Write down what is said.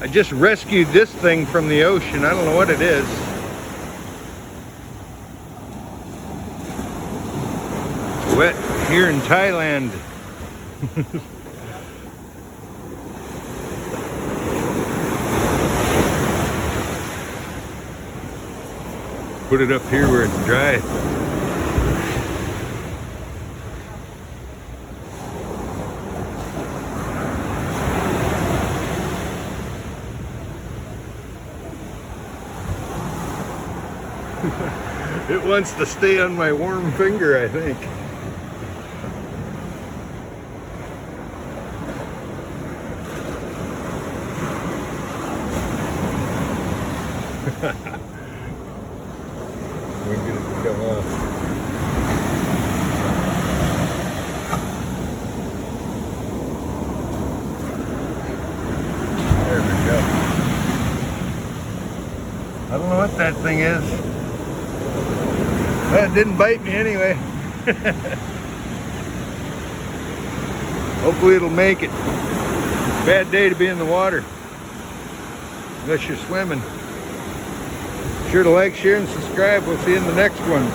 I just rescued this thing from the ocean. I don't know what it is. It's wet here in Thailand. Put it up here where it's dry. It wants to stay on my warm finger, I think. We can get it to come off. There we go. I don't know what that thing is. That didn't bite me anyway. Hopefully it'll make it. Bad day to be in the water. Unless you're swimming. Be sure to like, share, and subscribe. We'll see you in the next one.